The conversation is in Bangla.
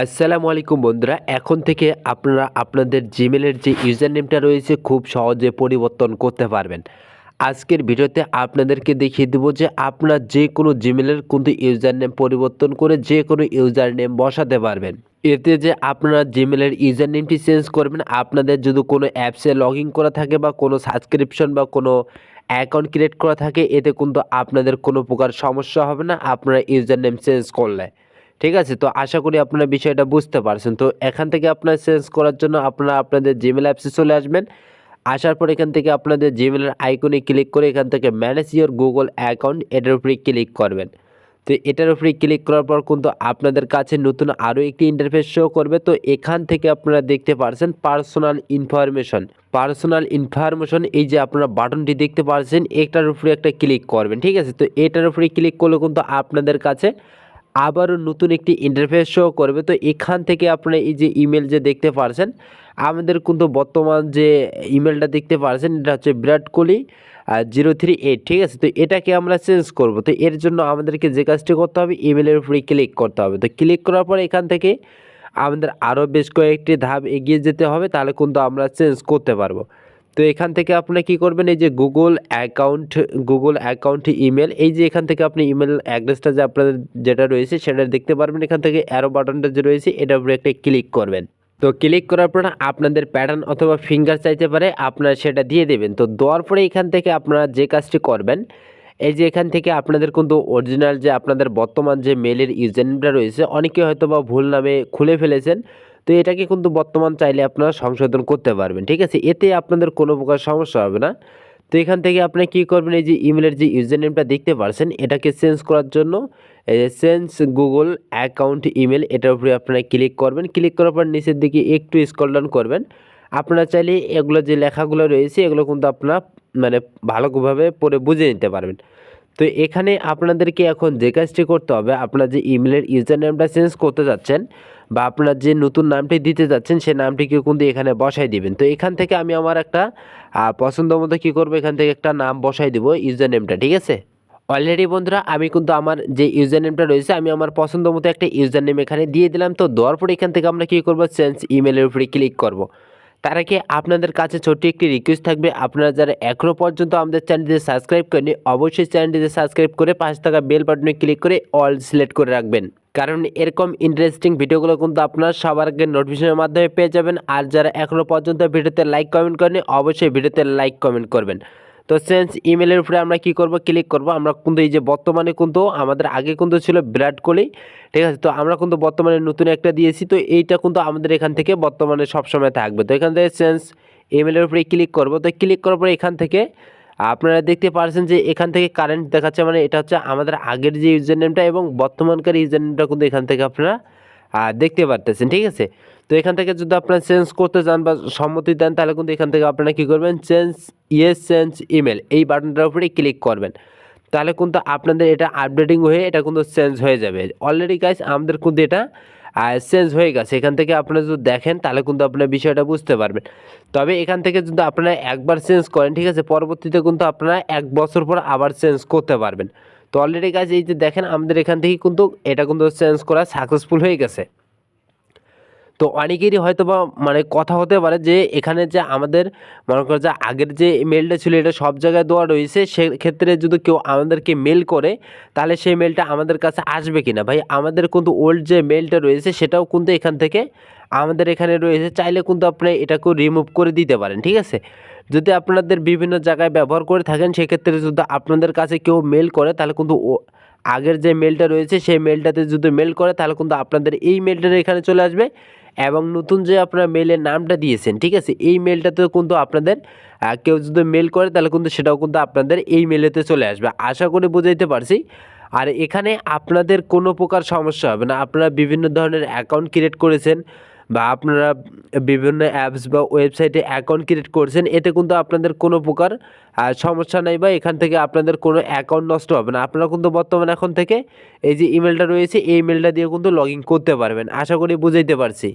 আসসালামু আলাইকুম বন্ধুরা, এখন থেকে আপনারা আপনাদের জিমেলের যে ইউজার নেমটা রয়েছে খুব সহজে পরিবর্তন করতে পারবেন। আজকের ভিডিওতে আপনাদেরকে দেখিয়ে দেবো যে আপনার যে কোনো জিমেলের কিন্তু ইউজার নেম পরিবর্তন করে যে কোনো ইউজার নেম বসাতে পারবেন। এতে যে আপনারা জিমেলের ইউজার নেমটি চেঞ্জ করবেন, আপনাদের যদি কোনো অ্যাপসে লগ ইন করা থাকে বা কোনো সাবস্ক্রিপশন বা কোনো অ্যাকাউন্ট ক্রিয়েট করা থাকে, এতে কিন্তু আপনাদের কোনো প্রকার সমস্যা হবে না আপনারা ইউজার নেম চেঞ্জ করলে। ঠিক আছে? তো আশা করি আপনারা বিষয়টা বুঝতে পারছেন। তো এখান থেকে আপনারা চেঞ্জ করার জন্য আপনারা আপনাদের জিমেল অ্যাপসে চলে আসবেন। আসার পর এখান থেকে আপনাদের জিমেলের আইকনে ক্লিক করে এখান থেকে ম্যানেজ ইওর গুগল অ্যাকাউন্ট এটার উপরে ক্লিক করবেন। তো এটার উপরে ক্লিক করার পর কিন্তু আপনাদের কাছে নতুন আরও একটি ইন্টারফেস শো করবে। তো এখান থেকে আপনারা দেখতে পারছেন পার্সোনাল ইনফরমেশন। পার্সোনাল ইনফরমেশন এই যে আপনারা বাটনটি দেখতে পাচ্ছেন, এটার উপরে একটা ক্লিক করবেন। ঠিক আছে? তো এটার উপরে ক্লিক করলে কিন্তু আপনাদের কাছে আবারও নতুন একটি ইন্টারফেস শো করবে। তো এখান থেকে আপনারা এই যে ইমেল যে দেখতে পারছেন, আমাদের কিন্তু বর্তমান যে ইমেলটা দেখতে পারছেন এটা হচ্ছে বিরাট কোহলি 038। ঠিক আছে? তো এটাকে আমরা চেঞ্জ করব। তো এর জন্য আমাদেরকে যে কাজটি করতে হবে, ইমেলের উপরে ক্লিক করতে হবে। তো ক্লিক করার পর এখান থেকে আমাদের আরও বেশ কয়েকটি ধাপ এগিয়ে যেতে হবে, তাহলে কিন্তু আমরা চেঞ্জ করতে পারবো। তো এখান থেকে আপনি কি করবেন, এই যে গুগল অ্যাকাউন্ট ইমেল, এই যে এখান থেকে আপনি ইমেল অ্যাড্রেসটা যে আপনাদের যেটা রয়েছে সেটা দেখতে পারবেন। এখান থেকে অ্যারো বাটনটা যে রয়েছে এটার উপরে একটা ক্লিক করবেন। তো ক্লিক করার পর আপনাদের প্যাটার্ন অথবা ফিঙ্গার চাইতে পারে, আপনারা সেটা দিয়ে দেবেন। তো দেওয়ার পরে এখান থেকে আপনারা যে কাজটি করবেন, এই যে এখান থেকে আপনাদের কিন্তু অরিজিনাল যে আপনাদের বর্তমান যে মেলের ইউজারনেমটা রয়েছে, অনেকে হয়তো বা ভুল নামে খুলে ফেলেছেন। তো এটাকে কিন্তু বর্তমান চাইলে আপনারা সংশোধন করতে পারবেন। ঠিক আছে? এতে আপনাদের কোনো প্রকার সমস্যা হবে না। তো এখান থেকে আপনি কি করবেন, এই যে ইমেলের যে ইউজার নেমটা দেখতে পারছেন এটাকে চেঞ্জ করার জন্য এই যে চেঞ্জ গুগল অ্যাকাউন্ট ইমেল এটার উপরে আপনারা ক্লিক করবেন। ক্লিক করার পর নিচের দিকে একটু স্ক্রল ডাউন করবেন। আপনারা চাইলে এগুলো যে লেখাগুলো রয়েছে এগুলো কিন্তু আপনারা মানে ভালোভাবে পড়ে বুঝে নিতে পারবেন। তো এখানে আপনাদেরকে এখন যে কাজটি করতে হবে, আপনার যে ইমেলের ইউজার নেমটা চেঞ্জ করতে যাচ্ছেন বা আপনার যে নতুন নামটি দিতে যাচ্ছেন সেই নামটিকে কিন্তু এখানে বসাই দিবেন। তো এখান থেকে আমি আমার একটা পছন্দ মতো কী করবো, এখান থেকে একটা নাম বসাই দিব ইউজার নেমটা। ঠিক আছে? অলরেডি বন্ধুরা আমি কিন্তু আমার যে ইউজার নেমটা রয়েছে আমি আমার পছন্দ মতো একটা ইউজার নেম এখানে দিয়ে দিলাম। তো দেওয়ার পরে এখান থেকে আমরা কী করবো, চেঞ্জ ইমেলের উপরে ক্লিক করব। তার আগে আপনাদের কাছে ছোট্ট একটি রিকোয়েস্ট থাকবে, আপনারা যারা এখনও পর্যন্ত আমাদের চ্যানেলটি সাবস্ক্রাইব করেনি অবশ্যই চ্যানেলটিতে সাবস্ক্রাইব করে পাশে থাকা বেল বাটনে ক্লিক করে অল সিলেক্ট করে রাখবেন। কারণ এরকম ইন্টারেস্টিং ভিডিওগুলো কিন্তু আপনারা সবার আগে নোটিফিকেশনের মাধ্যমে পেয়ে যাবেন। আর যারা এখনও পর্যন্ত ভিডিওতে লাইক কমেন্ট করেনি অবশ্যই ভিডিওতে লাইক কমেন্ট করবেন। তো চেঞ্জ ইমেলের উপরে আমরা কি করব, ক্লিক করব। আমরা কিন্তু এই যে বর্তমানে কিন্তু আমাদের আগে কিন্তু ছিল বিরাট কোহলি। ঠিক আছে? তো আমরা কিন্তু বর্তমানে নতুন একটা দিয়েছি। তো এইটা কিন্তু আমাদের এখান থেকে বর্তমানে সবসময় থাকবে। তো এখান থেকে চেঞ্জ ইমেলের উপরে ক্লিক করব। তো ক্লিক করার পরে এখান থেকে আপনারা দেখতে পাচ্ছেন যে এখান থেকে কারেন্ট দেখাচ্ছে, মানে এটা হচ্ছে আমাদের আগের যে ইউজার নেমটা এবং বর্তমানকার ইউজার নেমটা কিন্তু এখান থেকে আপনারা দেখতে পারতেছেন। ঠিক আছে? তো এখান থেকে যদি আপনারা চেঞ্জ করতে চান বা সম্মতি দেন তাহলে কিন্তু এখান থেকে আপনারা কী করবেন, চেঞ্জ ইমেল এই বাটনটার উপরে ক্লিক করবেন। তাহলে কিন্তু আপনাদের এটা আপডেটিং হয়ে এটা কিন্তু চেঞ্জ হয়ে যাবে। অলরেডি গাইস আমাদের কিন্তু এটা চেঞ্জ হয়ে গেছে। এখান থেকে আপনারা যদি দেখেন তাহলে কিন্তু আপনারা বিষয়টা বুঝতে পারবেন। তবে এখান থেকে যদি আপনারা একবার চেঞ্জ করেন, ঠিক আছে, পরবর্তীতে কিন্তু আপনারা 1 বছর পর আবার চেঞ্জ করতে পারবেন। তো অলরেডি গাইস এই যে দেখেন আমাদের এখান থেকে কিন্তু এটা কিন্তু চেঞ্জ করা সাকসেসফুল হয়ে গেছে। তো অনেকেরই হয়তোবা মানে কথা হতে পারে যে এখানে যে আমাদের মনে করো যে আগের যে মেলটা ছিল এটা সব জায়গায় দেওয়া রয়েছে, সেক্ষেত্রে যদি কেউ আমাদেরকে মেল করে তাহলে সেই মেলটা আমাদের কাছে আসবে কিনা। ভাই আমাদের কিন্তু ওল্ড যে মেলটা রয়েছে সেটাও কিন্তু এখান থেকে আমাদের এখানে রয়েছে, চাইলে কিন্তু আপনি এটাকেও রিমুভ করে দিতে পারেন। ঠিক আছে? যদি আপনাদের বিভিন্ন জায়গায় ব্যবহার করে থাকেন সেক্ষেত্রে যদি আপনাদের কাছে কেউ মেল করে তাহলে কিন্তু আগের যে মেলটা রয়েছে সেই মেলটাতে যদি মেল করে তাহলে কিন্তু আপনাদের এই মেলটা এখানে চলে আসবে এবং নতুন যে আপনারা মেলের নামটা দিয়েছেন, ঠিক আছে, এই মেলটাতেও কিন্তু আপনাদের কেউ যদি মেল করে তাহলে কিন্তু সেটাও কিন্তু আপনাদের এই মেলেতে চলে আসবে। আশা করি বুঝাইতে পারছি। আর এখানে আপনাদের কোনো প্রকার সমস্যা হবে না। আপনারা বিভিন্ন ধরনের অ্যাকাউন্ট ক্রিয়েট করেছেন বা আপনারা বিভিন্ন অ্যাপস বা ওয়েবসাইটে অ্যাকাউন্ট ক্রিয়েট করছেন, এতে কিন্তু আপনাদের কোনো প্রকার সমস্যা নাই বা এখান থেকে আপনাদের কোনো অ্যাকাউন্ট নষ্ট হবে না। আপনারা কিন্তু বর্তমানে এখন থেকে এই যে ইমেলটা রয়েছে এই ইমেলটা দিয়ে কিন্তু লগ ইন করতে পারবেন। আশা করি বুঝাইতে পারছি।